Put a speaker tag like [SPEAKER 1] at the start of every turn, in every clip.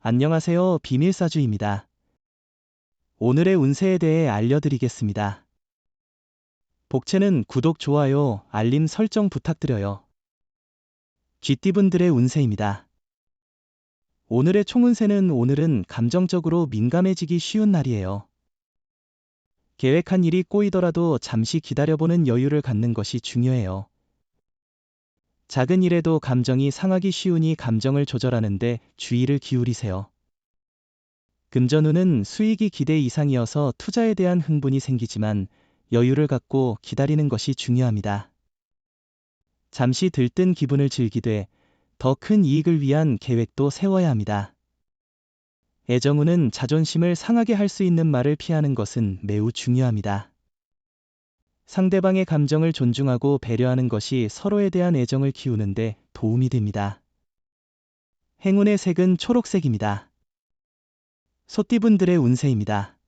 [SPEAKER 1] 안녕하세요. 비밀사주입니다. 오늘의 운세에 대해 알려드리겠습니다. 복채는 구독, 좋아요, 알림 설정 부탁드려요. 쥐띠분들의 운세입니다. 오늘의 총운세는 오늘은 감정적으로 민감해지기 쉬운 날이에요. 계획한 일이 꼬이더라도 잠시 기다려보는 여유를 갖는 것이 중요해요. 작은 일에도 감정이 상하기 쉬우니 감정을 조절하는데 주의를 기울이세요. 금전운은 수익이 기대 이상이어서 투자에 대한 흥분이 생기지만 여유를 갖고 기다리는 것이 중요합니다. 잠시 들뜬 기분을 즐기되 더 큰 이익을 위한 계획도 세워야 합니다. 애정운은 자존심을 상하게 할 수 있는 말을 피하는 것은 매우 중요합니다. 상대방의 감정을 존중하고 배려하는 것이 서로에 대한 애정을 키우는데 도움이 됩니다. 행운의 색은 초록색입니다. 소띠분들의 운세입니다.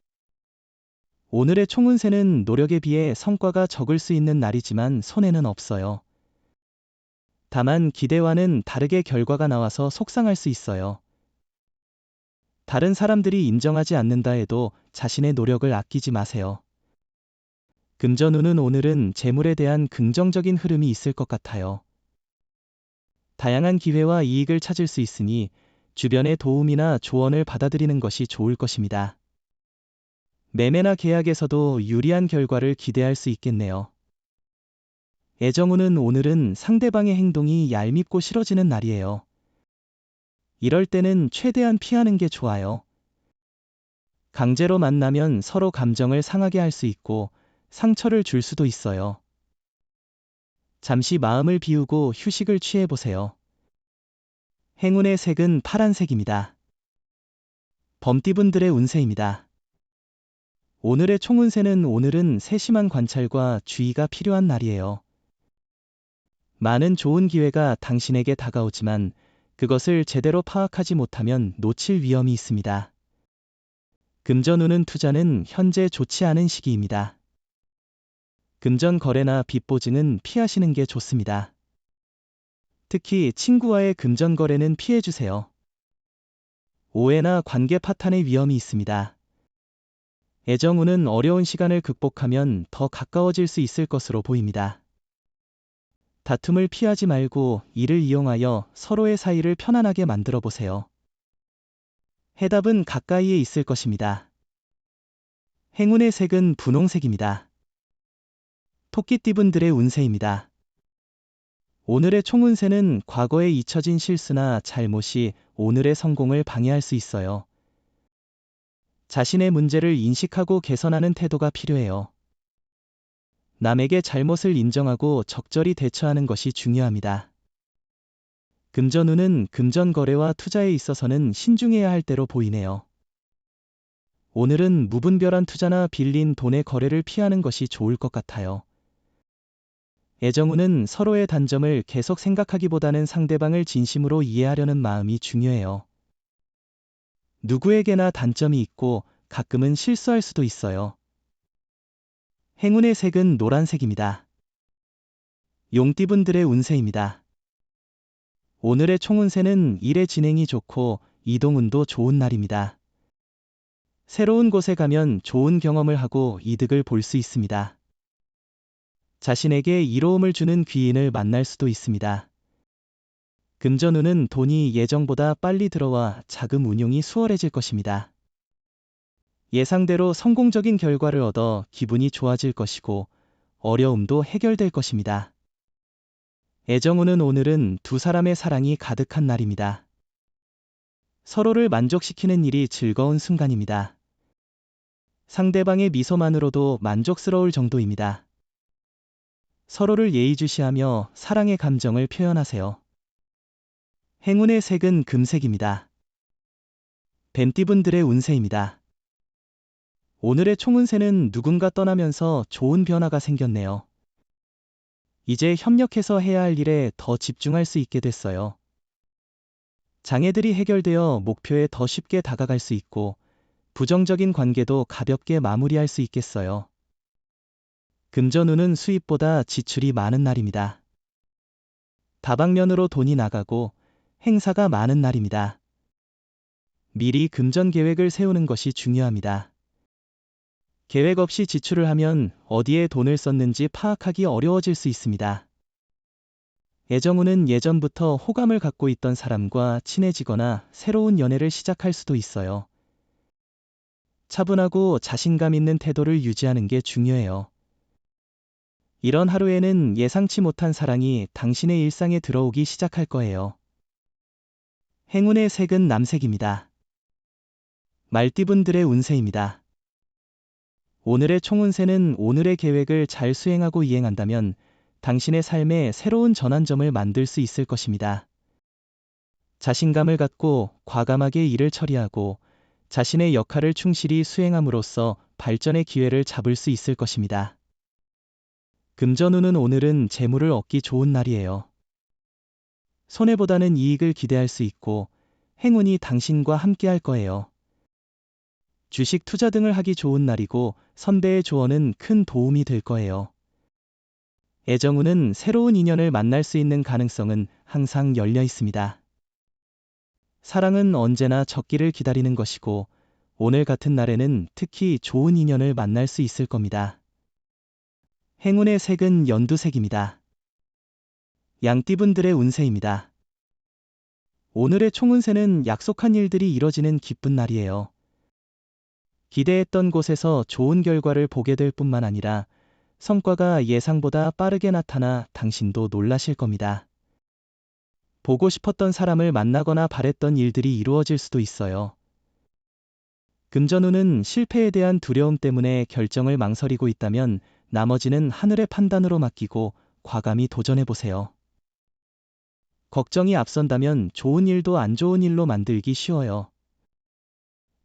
[SPEAKER 1] 오늘의 총운세는 노력에 비해 성과가 적을 수 있는 날이지만 손해는 없어요. 다만 기대와는 다르게 결과가 나와서 속상할 수 있어요. 다른 사람들이 인정하지 않는다 해도 자신의 노력을 아끼지 마세요. 금전운은 오늘은 재물에 대한 긍정적인 흐름이 있을 것 같아요. 다양한 기회와 이익을 찾을 수 있으니 주변의 도움이나 조언을 받아들이는 것이 좋을 것입니다. 매매나 계약에서도 유리한 결과를 기대할 수 있겠네요. 애정운은 오늘은 상대방의 행동이 얄밉고 싫어지는 날이에요. 이럴 때는 최대한 피하는 게 좋아요. 강제로 만나면 서로 감정을 상하게 할 수 있고 상처를 줄 수도 있어요. 잠시 마음을 비우고 휴식을 취해보세요. 행운의 색은 파란색입니다. 범띠분들의 운세입니다. 오늘의 총운세는 오늘은 세심한 관찰과 주의가 필요한 날이에요. 많은 좋은 기회가 당신에게 다가오지만 그것을 제대로 파악하지 못하면 놓칠 위험이 있습니다. 금전운은 투자는 현재 좋지 않은 시기입니다. 금전 거래나 빚 보증은 피하시는 게 좋습니다. 특히 친구와의 금전 거래는 피해주세요. 오해나 관계 파탄의 위험이 있습니다. 애정운은 어려운 시간을 극복하면 더 가까워질 수 있을 것으로 보입니다. 다툼을 피하지 말고 이를 이용하여 서로의 사이를 편안하게 만들어 보세요. 해답은 가까이에 있을 것입니다. 행운의 색은 분홍색입니다. 토끼띠분들의 운세입니다. 오늘의 총운세는 과거에 잊혀진 실수나 잘못이 오늘의 성공을 방해할 수 있어요. 자신의 문제를 인식하고 개선하는 태도가 필요해요. 남에게 잘못을 인정하고 적절히 대처하는 것이 중요합니다. 금전운은 금전 거래와 투자에 있어서는 신중해야 할 때로 보이네요. 오늘은 무분별한 투자나 빌린 돈의 거래를 피하는 것이 좋을 것 같아요. 애정운은 서로의 단점을 계속 생각하기보다는 상대방을 진심으로 이해하려는 마음이 중요해요. 누구에게나 단점이 있고 가끔은 실수할 수도 있어요. 행운의 색은 노란색입니다. 용띠분들의 운세입니다. 오늘의 총운세는 일의 진행이 좋고 이동운도 좋은 날입니다. 새로운 곳에 가면 좋은 경험을 하고 이득을 볼 수 있습니다. 자신에게 이로움을 주는 귀인을 만날 수도 있습니다. 금전운은 돈이 예정보다 빨리 들어와 자금 운용이 수월해질 것입니다. 예상대로 성공적인 결과를 얻어 기분이 좋아질 것이고 어려움도 해결될 것입니다. 애정운은 오늘은 두 사람의 사랑이 가득한 날입니다. 서로를 만족시키는 일이 즐거운 순간입니다. 상대방의 미소만으로도 만족스러울 정도입니다. 서로를 예의주시하며 사랑의 감정을 표현하세요. 행운의 색은 금색입니다. 뱀띠분들의 운세입니다. 오늘의 총운세는 누군가 떠나면서 좋은 변화가 생겼네요. 이제 협력해서 해야 할 일에 더 집중할 수 있게 됐어요. 장애들이 해결되어 목표에 더 쉽게 다가갈 수 있고 부정적인 관계도 가볍게 마무리할 수 있겠어요. 금전운은 수입보다 지출이 많은 날입니다. 다방면으로 돈이 나가고 행사가 많은 날입니다. 미리 금전 계획을 세우는 것이 중요합니다. 계획 없이 지출을 하면 어디에 돈을 썼는지 파악하기 어려워질 수 있습니다. 애정운은 예전부터 호감을 갖고 있던 사람과 친해지거나 새로운 연애를 시작할 수도 있어요. 차분하고 자신감 있는 태도를 유지하는 게 중요해요. 이런 하루에는 예상치 못한 사랑이 당신의 일상에 들어오기 시작할 거예요. 행운의 색은 남색입니다. 말띠분들의 운세입니다. 오늘의 총운세는 오늘의 계획을 잘 수행하고 이행한다면 당신의 삶에 새로운 전환점을 만들 수 있을 것입니다. 자신감을 갖고 과감하게 일을 처리하고 자신의 역할을 충실히 수행함으로써 발전의 기회를 잡을 수 있을 것입니다. 금전운은 오늘은 재물을 얻기 좋은 날이에요. 손해보다는 이익을 기대할 수 있고 행운이 당신과 함께 할 거예요. 주식 투자 등을 하기 좋은 날이고 선배의 조언은 큰 도움이 될 거예요. 애정운은 새로운 인연을 만날 수 있는 가능성은 항상 열려 있습니다. 사랑은 언제나 적기를 기다리는 것이고 오늘 같은 날에는 특히 좋은 인연을 만날 수 있을 겁니다. 행운의 색은 연두색입니다. 양띠분들의 운세입니다. 오늘의 총운세는 약속한 일들이 이뤄지는 기쁜 날이에요. 기대했던 곳에서 좋은 결과를 보게 될 뿐만 아니라 성과가 예상보다 빠르게 나타나 당신도 놀라실 겁니다. 보고 싶었던 사람을 만나거나 바랬던 일들이 이루어질 수도 있어요. 금전운은 실패에 대한 두려움 때문에 결정을 망설이고 있다면 나머지는 하늘의 판단으로 맡기고 과감히 도전해보세요. 걱정이 앞선다면 좋은 일도 안 좋은 일로 만들기 쉬워요.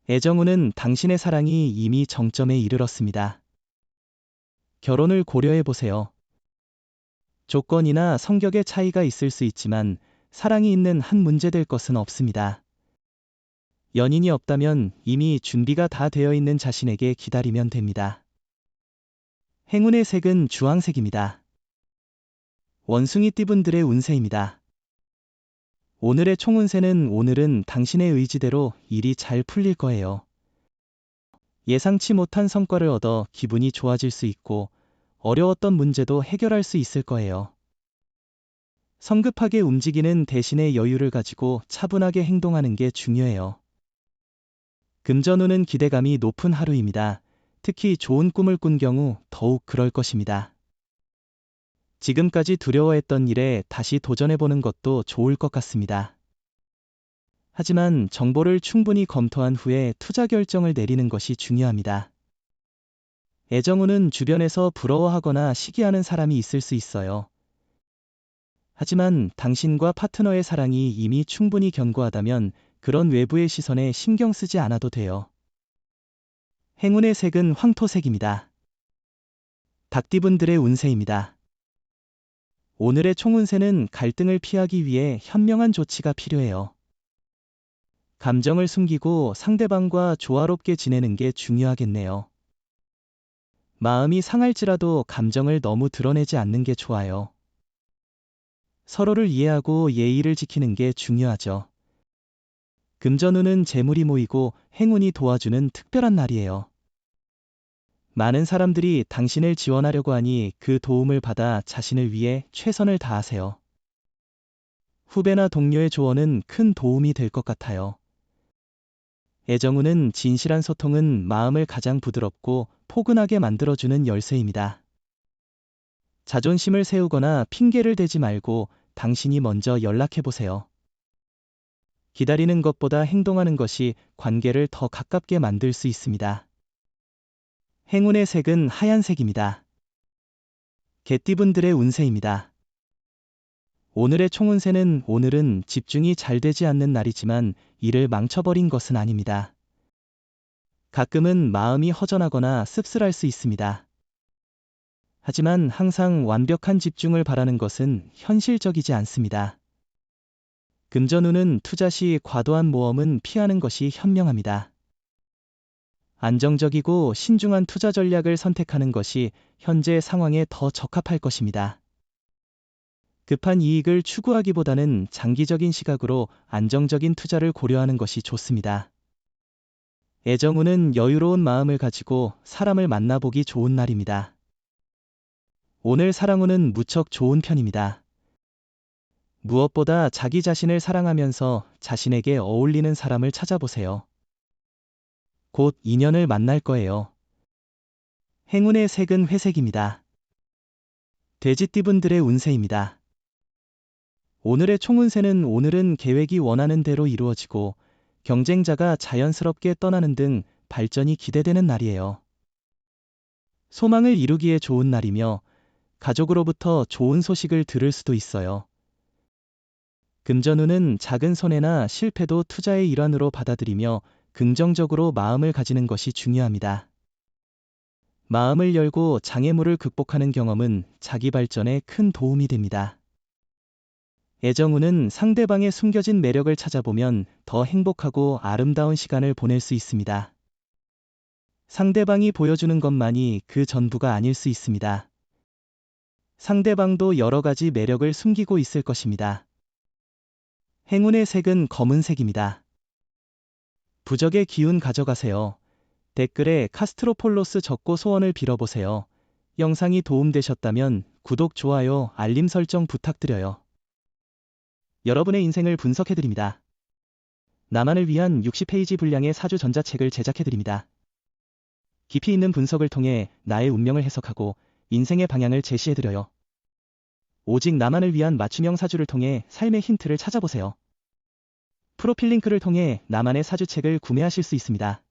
[SPEAKER 1] 애정운은 당신의 사랑이 이미 정점에 이르렀습니다. 결혼을 고려해보세요. 조건이나 성격의 차이가 있을 수 있지만 사랑이 있는 한 문제 될 것은 없습니다. 연인이 없다면 이미 준비가 다 되어 있는 자신에게 기다리면 됩니다. 행운의 색은 주황색입니다. 원숭이띠분들의 운세입니다. 오늘의 총운세는 오늘은 당신의 의지대로 일이 잘 풀릴 거예요. 예상치 못한 성과를 얻어 기분이 좋아질 수 있고 어려웠던 문제도 해결할 수 있을 거예요. 성급하게 움직이는 대신에 여유를 가지고 차분하게 행동하는 게 중요해요. 금전운은 기대감이 높은 하루입니다. 특히 좋은 꿈을 꾼 경우 더욱 그럴 것입니다. 지금까지 두려워했던 일에 다시 도전해보는 것도 좋을 것 같습니다. 하지만 정보를 충분히 검토한 후에 투자 결정을 내리는 것이 중요합니다. 애정운은 주변에서 부러워하거나 시기하는 사람이 있을 수 있어요. 하지만 당신과 파트너의 사랑이 이미 충분히 견고하다면 그런 외부의 시선에 신경 쓰지 않아도 돼요. 행운의 색은 황토색입니다. 닭띠분들의 운세입니다. 오늘의 총운세는 갈등을 피하기 위해 현명한 조치가 필요해요. 감정을 숨기고 상대방과 조화롭게 지내는 게 중요하겠네요. 마음이 상할지라도 감정을 너무 드러내지 않는 게 좋아요. 서로를 이해하고 예의를 지키는 게 중요하죠. 금전운은 재물이 모이고 행운이 도와주는 특별한 날이에요. 많은 사람들이 당신을 지원하려고 하니 그 도움을 받아 자신을 위해 최선을 다하세요. 후배나 동료의 조언은 큰 도움이 될 것 같아요. 애정운은 진실한 소통은 마음을 가장 부드럽고 포근하게 만들어주는 열쇠입니다. 자존심을 세우거나 핑계를 대지 말고 당신이 먼저 연락해보세요. 기다리는 것보다 행동하는 것이 관계를 더 가깝게 만들 수 있습니다. 행운의 색은 하얀색입니다. 개띠분들의 운세입니다. 오늘의 총운세는 오늘은 집중이 잘 되지 않는 날이지만 일을 망쳐버린 것은 아닙니다. 가끔은 마음이 허전하거나 씁쓸할 수 있습니다. 하지만 항상 완벽한 집중을 바라는 것은 현실적이지 않습니다. 금전운은 투자 시 과도한 모험은 피하는 것이 현명합니다. 안정적이고 신중한 투자 전략을 선택하는 것이 현재 상황에 더 적합할 것입니다. 급한 이익을 추구하기보다는 장기적인 시각으로 안정적인 투자를 고려하는 것이 좋습니다. 애정운은 여유로운 마음을 가지고 사람을 만나보기 좋은 날입니다. 오늘 사랑운은 무척 좋은 편입니다. 무엇보다 자기 자신을 사랑하면서 자신에게 어울리는 사람을 찾아보세요. 곧 인연을 만날 거예요. 행운의 색은 회색입니다. 돼지띠분들의 운세입니다. 오늘의 총운세는 오늘은 계획이 원하는 대로 이루어지고 경쟁자가 자연스럽게 떠나는 등 발전이 기대되는 날이에요. 소망을 이루기에 좋은 날이며 가족으로부터 좋은 소식을 들을 수도 있어요. 금전운은 작은 손해나 실패도 투자의 일환으로 받아들이며 긍정적으로 마음을 가지는 것이 중요합니다. 마음을 열고 장애물을 극복하는 경험은 자기 발전에 큰 도움이 됩니다. 애정운은 상대방의 숨겨진 매력을 찾아보면 더 행복하고 아름다운 시간을 보낼 수 있습니다. 상대방이 보여주는 것만이 그 전부가 아닐 수 있습니다. 상대방도 여러 가지 매력을 숨기고 있을 것입니다. 행운의 색은 검은색입니다. 부적의 기운 가져가세요. 댓글에 카스트로폴로스 적고 소원을 빌어보세요. 영상이 도움되셨다면 구독, 좋아요, 알림 설정 부탁드려요. 여러분의 인생을 분석해드립니다. 나만을 위한 60페이지 분량의 사주 전자책을 제작해드립니다. 깊이 있는 분석을 통해 나의 운명을 해석하고 인생의 방향을 제시해드려요. 오직 나만을 위한 맞춤형 사주를 통해 삶의 힌트를 찾아보세요. 프로필 링크를 통해 나만의 사주책을 구매하실 수 있습니다.